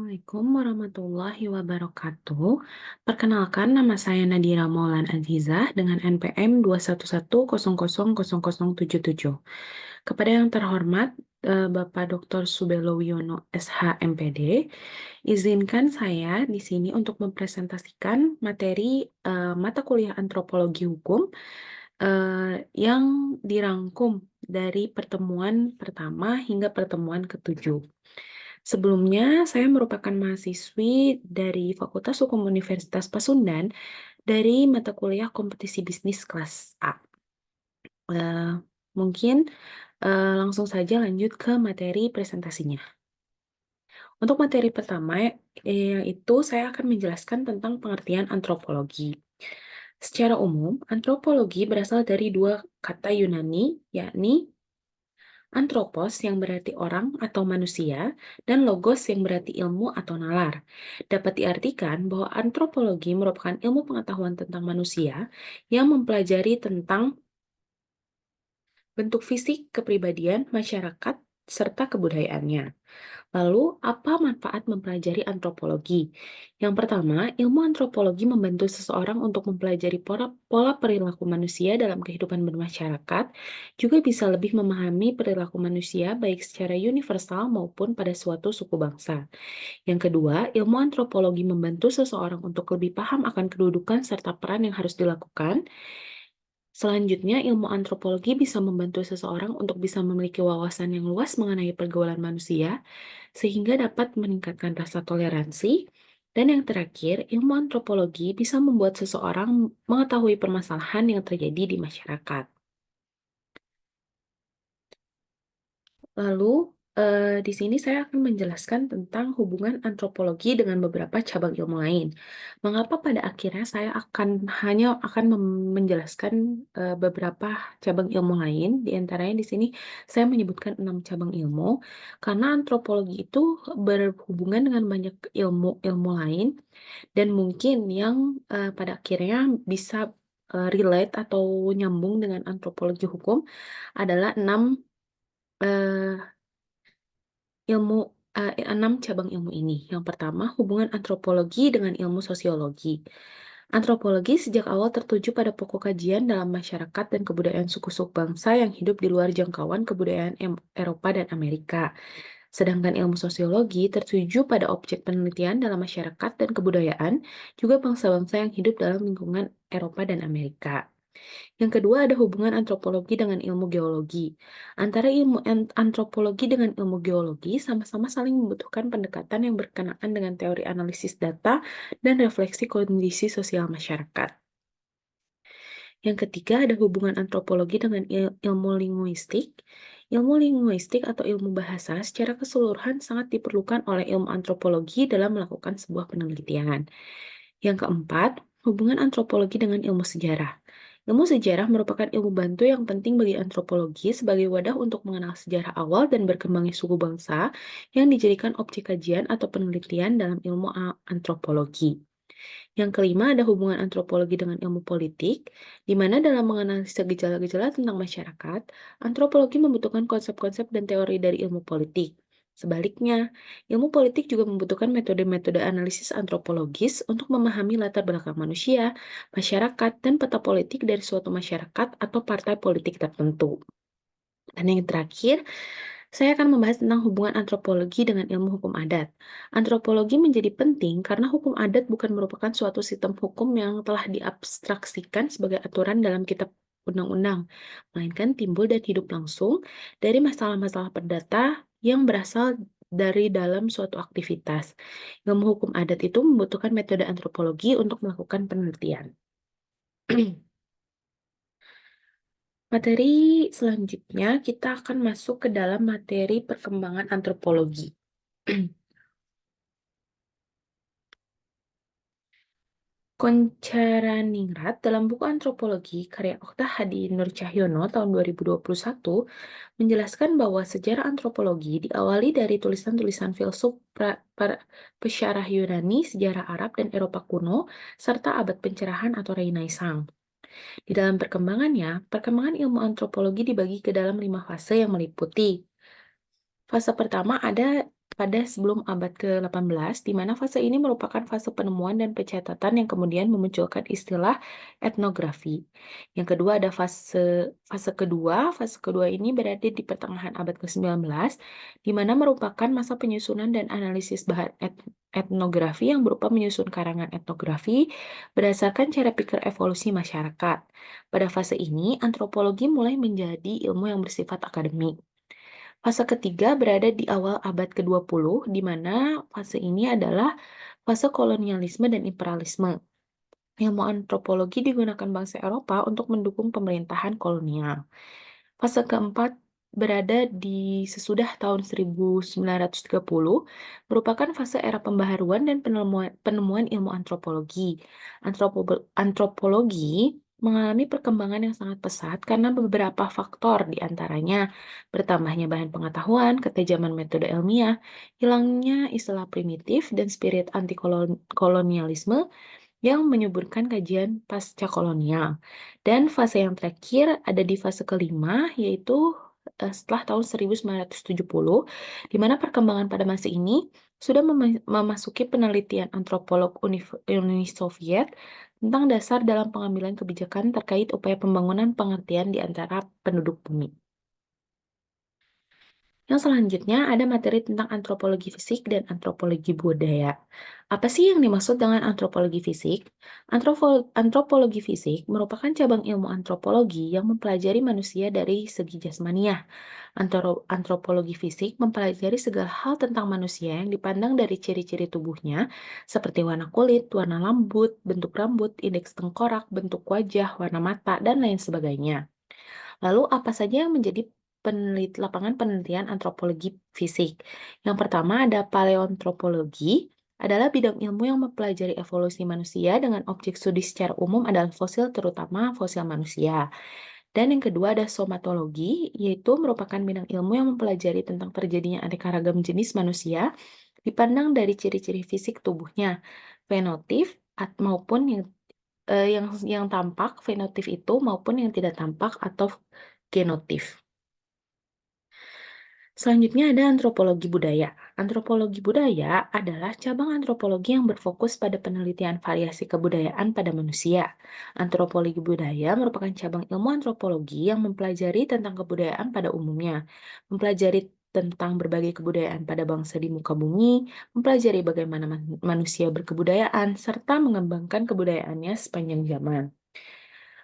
Assalamualaikum warahmatullahi wabarakatuh. Perkenalkan, nama saya Nadira Maulan Azizah dengan NPM 211000077. Kepada yang terhormat, Bapak Dr. Subelo Wiono, SH MPD, izinkan saya di sini untuk mempresentasikan materi mata kuliah Antropologi Hukum yang dirangkum dari pertemuan pertama hingga pertemuan ketujuh. Sebelumnya, saya merupakan mahasiswi dari Fakultas Hukum Universitas Pasundan dari mata kuliah Kompetisi Bisnis kelas A. Eh, mungkin langsung saja lanjut ke materi presentasinya. Untuk materi pertama, yaitu saya akan menjelaskan tentang pengertian antropologi. Secara umum, antropologi berasal dari dua kata Yunani, yakni Anthropos yang berarti orang atau manusia, dan logos yang berarti ilmu atau nalar. Dapat diartikan bahwa antropologi merupakan ilmu pengetahuan tentang manusia yang mempelajari tentang bentuk fisik, kepribadian, masyarakat, serta kebudayaannya. Lalu, apa manfaat mempelajari antropologi? Yang pertama, ilmu antropologi membantu seseorang untuk mempelajari pola perilaku manusia dalam kehidupan bermasyarakat, juga bisa lebih memahami perilaku manusia baik secara universal maupun pada suatu suku bangsa. Yang kedua, ilmu antropologi membantu seseorang untuk lebih paham akan kedudukan serta peran yang harus dilakukan. Selanjutnya, ilmu antropologi bisa membantu seseorang untuk bisa memiliki wawasan yang luas mengenai pergaulan manusia, sehingga dapat meningkatkan rasa toleransi. Dan yang terakhir, ilmu antropologi bisa membuat seseorang mengetahui permasalahan yang terjadi di masyarakat. Lalu, di sini saya akan menjelaskan tentang hubungan antropologi dengan beberapa cabang ilmu lain. Mengapa pada akhirnya saya hanya akan menjelaskan beberapa cabang ilmu lain, di antaranya di sini saya menyebutkan 6 cabang ilmu, karena antropologi itu berhubungan dengan banyak ilmu-ilmu lain, dan mungkin yang pada akhirnya bisa relate atau nyambung dengan antropologi hukum adalah 6 ilmu 6 cabang ilmu ini. Yang pertama, hubungan antropologi dengan ilmu sosiologi. Antropologi sejak awal tertuju pada pokok kajian dalam masyarakat dan kebudayaan suku-suku bangsa yang hidup di luar jangkauan kebudayaan Eropa dan Amerika. Sedangkan ilmu sosiologi tertuju pada objek penelitian dalam masyarakat dan kebudayaan, juga bangsa-bangsa yang hidup dalam lingkungan Eropa dan Amerika. Yang kedua ada hubungan antropologi dengan ilmu geologi. Antara ilmu antropologi dengan ilmu geologi sama-sama saling membutuhkan pendekatan yang berkenaan dengan teori analisis data dan refleksi kondisi sosial masyarakat. Yang ketiga ada hubungan antropologi dengan ilmu linguistik. Ilmu linguistik atau ilmu bahasa secara keseluruhan sangat diperlukan oleh ilmu antropologi dalam melakukan sebuah penelitian. Yang keempat, hubungan antropologi dengan ilmu sejarah. Ilmu sejarah merupakan ilmu bantu yang penting bagi antropologi sebagai wadah untuk mengenal sejarah awal dan berkembangnya suku bangsa yang dijadikan objek kajian atau penelitian dalam ilmu antropologi. Yang kelima ada hubungan antropologi dengan ilmu politik, di mana dalam menganalisa gejala-gejala tentang masyarakat, antropologi membutuhkan konsep-konsep dan teori dari ilmu politik. Sebaliknya, ilmu politik juga membutuhkan metode-metode analisis antropologis untuk memahami latar belakang manusia, masyarakat, dan peta politik dari suatu masyarakat atau partai politik tertentu. Dan yang terakhir, saya akan membahas tentang hubungan antropologi dengan ilmu hukum adat. Antropologi menjadi penting karena hukum adat bukan merupakan suatu sistem hukum yang telah diabstraksikan sebagai aturan dalam kitab undang-undang, melainkan timbul dan hidup langsung dari masalah-masalah perdata yang berasal dari dalam suatu aktivitas. Ilmu hukum adat itu membutuhkan metode antropologi untuk melakukan penelitian. Materi selanjutnya kita akan masuk ke dalam materi perkembangan antropologi. Koncaraningrat dalam buku Antropologi karya Oktah Hadi Nur Cahyono tahun 2021 menjelaskan bahwa sejarah antropologi diawali dari tulisan-tulisan filsuf pesyarah Yunani, sejarah Arab dan Eropa kuno, serta abad pencerahan atau Renaissance. Di dalam perkembangannya, perkembangan ilmu antropologi dibagi ke dalam 5 fase yang meliputi. Fase pertama ada pada sebelum abad ke-18, di mana fase ini merupakan fase penemuan dan pencatatan yang kemudian memunculkan istilah etnografi. Yang kedua ada fase kedua ini berada di pertengahan abad ke-19, di mana merupakan masa penyusunan dan analisis bahan etnografi yang berupa menyusun karangan etnografi berdasarkan cara pikir evolusi masyarakat. Pada fase ini, antropologi mulai menjadi ilmu yang bersifat akademik. Fase ketiga berada di awal abad ke-20, di mana fase ini adalah fase kolonialisme dan imperialisme. Ilmu antropologi digunakan bangsa Eropa untuk mendukung pemerintahan kolonial. Fase keempat berada di sesudah tahun 1930, merupakan fase era pembaharuan dan penemuan ilmu antropologi. Antropologi mengalami perkembangan yang sangat pesat karena beberapa faktor, di antaranya bertambahnya bahan pengetahuan, ketajaman metode ilmiah, hilangnya istilah primitif, dan spirit anti-kolonialisme yang menyuburkan kajian pasca kolonial. Dan fase yang terakhir ada di fase kelima, yaitu setelah tahun 1970, di mana perkembangan pada masa ini sudah memasuki penelitian antropolog Uni Soviet tentang dasar dalam pengambilan kebijakan terkait upaya pembangunan pengertian di antara penduduk bumi. Yang selanjutnya ada materi tentang antropologi fisik dan antropologi budaya. Apa sih yang dimaksud dengan antropologi fisik? Antropologi fisik merupakan cabang ilmu antropologi yang mempelajari manusia dari segi jasmaniah. Antropologi fisik mempelajari segala hal tentang manusia yang dipandang dari ciri-ciri tubuhnya, seperti warna kulit, warna bentuk rambut, indeks tengkorak, bentuk wajah, warna mata, dan lain sebagainya. Lalu apa saja yang menjadi lapangan penelitian antropologi fisik? Yang pertama ada paleoantropologi, adalah bidang ilmu yang mempelajari evolusi manusia dengan objek studi secara umum adalah fosil, terutama fosil manusia. Dan yang kedua ada somatologi, yaitu merupakan bidang ilmu yang mempelajari tentang terjadinya aneka ragam jenis manusia dipandang dari ciri-ciri fisik tubuhnya, fenotip maupun yang tampak fenotip itu maupun yang tidak tampak atau genotip. Selanjutnya ada antropologi budaya. Antropologi budaya adalah cabang antropologi yang berfokus pada penelitian variasi kebudayaan pada manusia. Antropologi budaya merupakan cabang ilmu antropologi yang mempelajari tentang kebudayaan pada umumnya, mempelajari tentang berbagai kebudayaan pada bangsa di muka bumi, mempelajari bagaimana manusia berkebudayaan, serta mengembangkan kebudayaannya sepanjang zaman.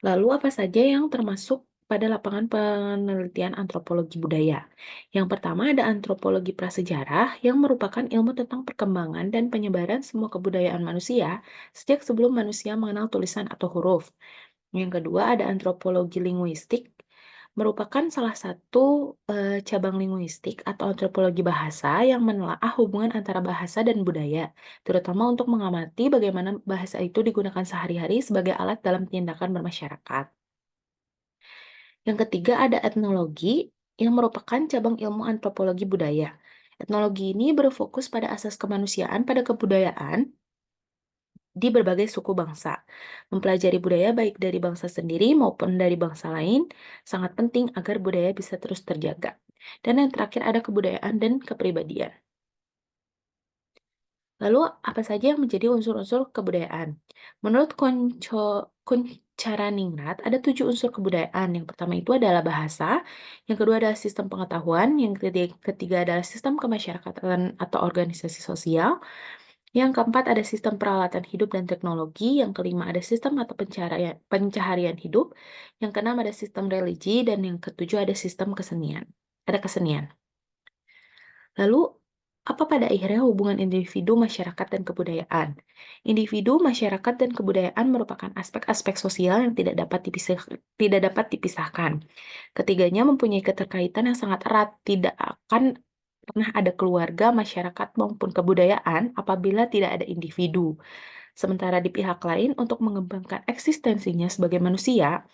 Lalu apa saja yang termasuk pada lapangan penelitian antropologi budaya? Yang pertama ada antropologi prasejarah yang merupakan ilmu tentang perkembangan dan penyebaran semua kebudayaan manusia sejak sebelum manusia mengenal tulisan atau huruf. Yang kedua ada antropologi linguistik, merupakan salah satu cabang linguistik atau antropologi bahasa yang menelaah hubungan antara bahasa dan budaya, terutama untuk mengamati bagaimana bahasa itu digunakan sehari-hari sebagai alat dalam tindakan bermasyarakat. Yang ketiga ada etnologi, yang merupakan cabang ilmu antropologi budaya. Etnologi ini berfokus pada asas kemanusiaan pada kebudayaan di berbagai suku bangsa. Mempelajari budaya baik dari bangsa sendiri maupun dari bangsa lain sangat penting agar budaya bisa terus terjaga. Dan yang terakhir ada kebudayaan dan kepribadian. Lalu, apa saja yang menjadi unsur-unsur kebudayaan? Menurut Kuncharaningrat, ada 7 unsur kebudayaan. Yang pertama itu adalah bahasa, yang kedua adalah sistem pengetahuan, yang ketiga adalah sistem kemasyarakatan atau organisasi sosial, yang keempat ada sistem peralatan hidup dan teknologi, yang kelima ada sistem atau pencaharian hidup, yang keenam ada sistem religi, dan yang ketujuh ada sistem kesenian. Ada kesenian. Lalu, apa pada akhirnya hubungan individu, masyarakat, dan kebudayaan? Individu, masyarakat, dan kebudayaan merupakan aspek-aspek sosial yang tidak dapat dipisahkan. Ketiganya mempunyai keterkaitan yang sangat erat, tidak akan pernah ada keluarga, masyarakat, maupun kebudayaan apabila tidak ada individu. Sementara di pihak lain, untuk mengembangkan eksistensinya sebagai manusia,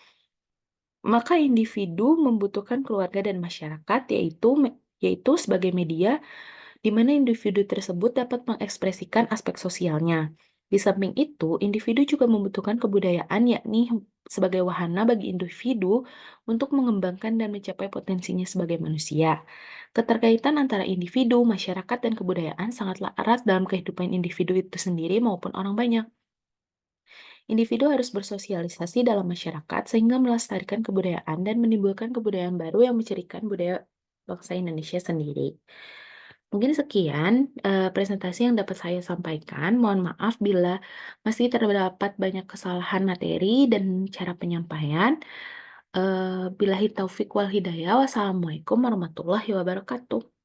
maka individu membutuhkan keluarga dan masyarakat, yaitu sebagai media di mana individu tersebut dapat mengekspresikan aspek sosialnya. Di samping itu, individu juga membutuhkan kebudayaan, yakni sebagai wahana bagi individu untuk mengembangkan dan mencapai potensinya sebagai manusia. Keterkaitan antara individu, masyarakat, dan kebudayaan sangatlah erat dalam kehidupan individu itu sendiri maupun orang banyak. Individu harus bersosialisasi dalam masyarakat sehingga melestarikan kebudayaan dan menimbulkan kebudayaan baru yang mencirikan budaya bangsa Indonesia sendiri. Mungkin sekian presentasi yang dapat saya sampaikan. Mohon maaf bila masih terdapat banyak kesalahan materi dan cara penyampaian. Billahi taufik wal hidayah. Wassalamualaikum warahmatullahi wabarakatuh.